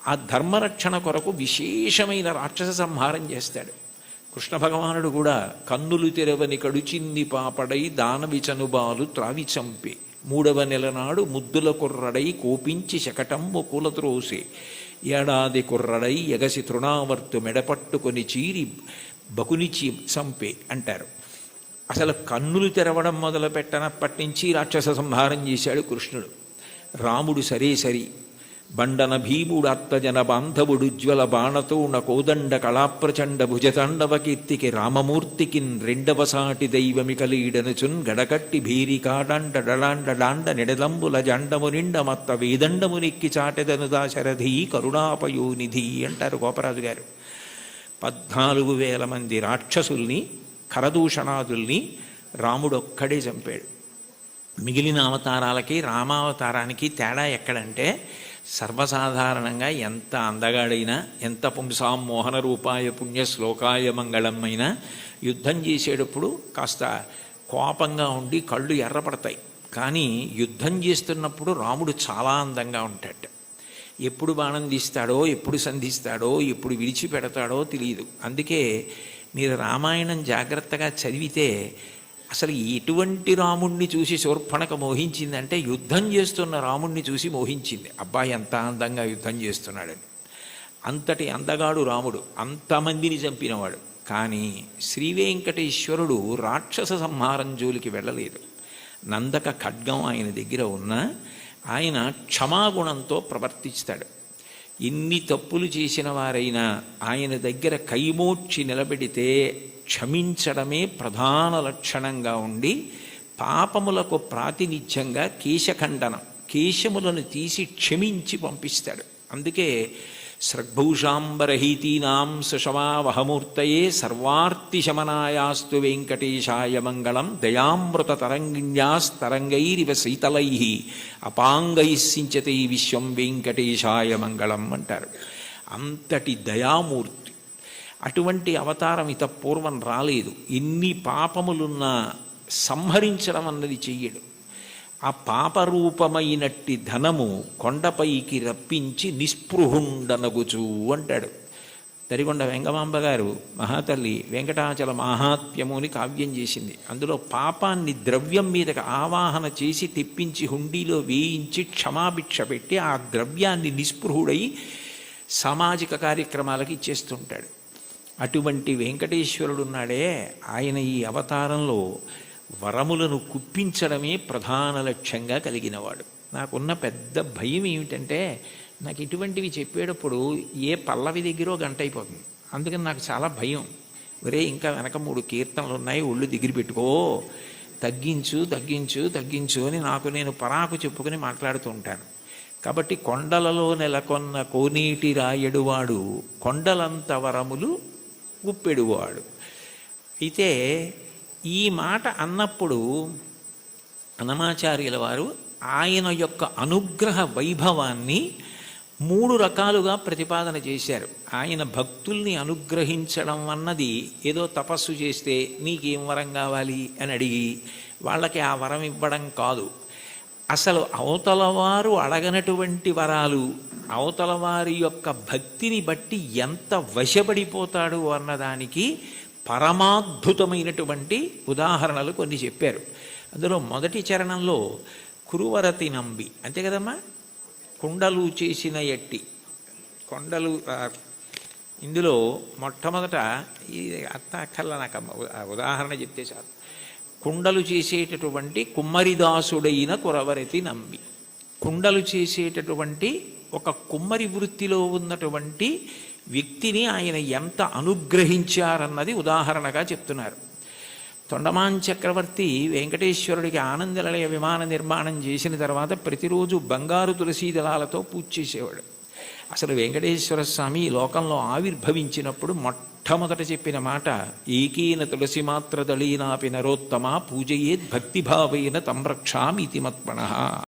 ఆ ధర్మరక్షణ కొరకు విశేషమైన రాక్షస సంహారం చేస్తాడు. కృష్ణ భగవానుడు కూడా కన్నులు తెరవని కడుచింది పాపడై దానవిచనుబాలు త్రావి చంపే 3వ నెల నాడు ముద్దుల కుర్రడై కోపించి శకటమ్ము కూలత్రోసే ఏడాది కుర్రడై ఎగసి తృణావర్తు మెడపట్టుకొని చీరి బకునిచి చంపే అంటారు. అసలు కన్నులు తెరవడం మొదలు పెట్టనప్పటి నుంచి రాక్షస సంహారం చేశాడు కృష్ణుడు. రాముడు సరే సరి బండన భీముడు అత్తజన బాంధవుడుజ్వల బాణతోణ కోదండ కళాప్రచండ భుజతాండవ కీర్తికి రామమూర్తికిన్ 2వ సాటి దైవమికలీడనుచున్ గడకట్టి భీరికాడాండ డడాండ డాండ నిడలంబుల జండము నిండ మత్త వేదండము నెక్కి చాటెదను దాశరథి కరుణాపయోనిధి అంటారు గోపరాజు గారు. 14,000 మంది రాక్షసుల్ని కరదూషణాదుల్ని రాముడొక్కడే చంపాడు. మిగిలిన అవతారాలకి రామావతారానికి తేడా ఎక్కడంటే సర్వసాధారణంగా ఎంత అందగాడైనా ఎంత పుంసాం మోహన రూపాయ పుణ్య శ్లోకాయ మంగళమైనా యుద్ధం చేసేటప్పుడు కాస్త కోపంగా ఉండి కళ్ళు ఎర్రపడతాయి. కానీ యుద్ధం చేస్తున్నప్పుడు రాముడు చాలా అందంగా ఉంటాడు. ఎప్పుడు బాణం తీస్తాడో ఎప్పుడు సంధిస్తాడో ఎప్పుడు విడిచిపెడతాడో తెలియదు. అందుకే మీరు రామాయణం జాగ్రత్తగా చదివితే అసలు ఎటువంటి రాముణ్ణి చూసి శూర్పణఖ మోహించిందంటే యుద్ధం చేస్తున్న రాముణ్ణి చూసి మోహించింది. అబ్బాయి ఎంత అందంగా యుద్ధం చేస్తున్నాడని. అంతటి అందగాడు రాముడు, అంతమందిని చంపినవాడు. కానీ శ్రీవేంకటేశ్వరుడు రాక్షస సంహారం జోలికి వెళ్ళలేదు. నందక ఖడ్గం ఆయన దగ్గర ఉన్న ఆయన క్షమాగుణంతో ప్రవర్తిస్తాడు. ఎన్ని తప్పులు చేసిన వారైనా ఆయన దగ్గర కైమోడ్చి నిలబెడితే క్షమించడమే ప్రధాన లక్షణంగా ఉండి పాపములకు ప్రాతినిధ్యంగా కేశఖండనం, కేశములను తీసి క్షమించి పంపిస్తాడు. అందుకే సృగ్భూషాంబరహీతీనాం సుషమావహమూర్తయే సర్వార్తిశమనాయాస్తు వెంకటేశాయ మంగళం దయామృత తరంగిణ్యాస్తరంగైరివ శీతలై అపాంగైసించతే విశ్వం వెంకటేశాయ మంగళం అంటారు. అంతటి దయామూర్తి. అటువంటి అవతారం ఇత పూర్వం రాలేదు. ఎన్ని పాపములున్నా సంహరించడం అన్నది చెయ్యడు. ఆ పాపరూపమైనట్టి ధనము కొండపైకి రప్పించి నిస్పృహుండనగుచు అంటాడు. తరిగొండ వెంగమాంబ గారు మహాతల్లి వెంకటాచల మాహాత్మ్యము అని కావ్యం చేసింది. అందులో పాపాన్ని ద్రవ్యం మీదకి ఆవాహన చేసి తెప్పించి హుండీలో వేయించి క్షమాభిక్ష పెట్టి ఆ ద్రవ్యాన్ని నిస్పృహుడై సామాజిక కార్యక్రమాలకు ఇచ్చేస్తుంటాడు. అటువంటి వెంకటేశ్వరుడు ఉన్నాడే, ఆయన ఈ అవతారంలో వరములను కుప్పించడమే ప్రధాన లక్ష్యంగా కలిగినవాడు. నాకున్న పెద్ద భయం ఏమిటంటే నాకు ఇటువంటివి చెప్పేటప్పుడు ఏ పల్లవి దగ్గరో గంట అయిపోతుంది. అందుకని నాకు చాలా భయం. ఒరే ఇంకా వెనక 3 కీర్తనలు ఉన్నాయి, ఒళ్ళు దగ్గర పెట్టుకో, తగ్గించు తగ్గించు తగ్గించు అని నాకు నేను పరాకు చెప్పుకొని మాట్లాడుతూ ఉంటాను. కాబట్టి కొండలలో నెలకొన్న కోనేటి రాయడువాడు కొండలంత వరములు గుప్పెడువాడు. అయితే ఈ మాట అన్నప్పుడు అన్నమాచార్యుల వారు ఆయన యొక్క అనుగ్రహ వైభవాన్ని 3 రకాలుగా ప్రతిపాదన చేశారు. ఆయన భక్తుల్ని అనుగ్రహించడం అన్నది ఏదో తపస్సు చేస్తే నీకేం వరం కావాలి అని అడిగి వాళ్ళకి ఆ వరం ఇవ్వడం కాదు. అసలు అవతల వారు అడగనటువంటి వరాలు, అవతల వారి యొక్క భక్తిని బట్టి ఎంత వశపడిపోతాడు అన్నదానికి పరమాద్భుతమైనటువంటి ఉదాహరణలు కొన్ని చెప్పారు. అందులో మొదటి చరణంలో కురువరతి నంబి, అంతే కదమ్మా, కుండలు చేసిన ఎట్టి కొండలు. ఇందులో మొట్టమొదట ఈ అత్త అక్కర్ల నాకు ఉదాహరణ చెప్తే చాలు. కుండలు చేసేటటువంటి కుమ్మరిదాసుడైన కురవరతి నంబి, కుండలు చేసేటటువంటి ఒక కుమ్మరి వృత్తిలో ఉన్నటువంటి వ్యక్తిని ఆయన ఎంత అనుగ్రహించారన్నది ఉదాహరణగా చెప్తున్నారు. తొండమాన్ చక్రవర్తి వెంకటేశ్వరుడికి ఆనందనిలయ విమాన నిర్మాణం చేసిన తర్వాత ప్రతిరోజు బంగారు తులసీ దళాలతో పూజ చేసేవాడు. అసలు వెంకటేశ్వర స్వామి ఈ లోకంలో ఆవిర్భవించినప్పుడు మొట్టమొదట చెప్పిన మాట ఏకేన తులసి మాత్ర దళీనాపి నరోత్తమ పూజయేద్ భక్తిభావేన తం రక్షామి ఇతి మత్పణః.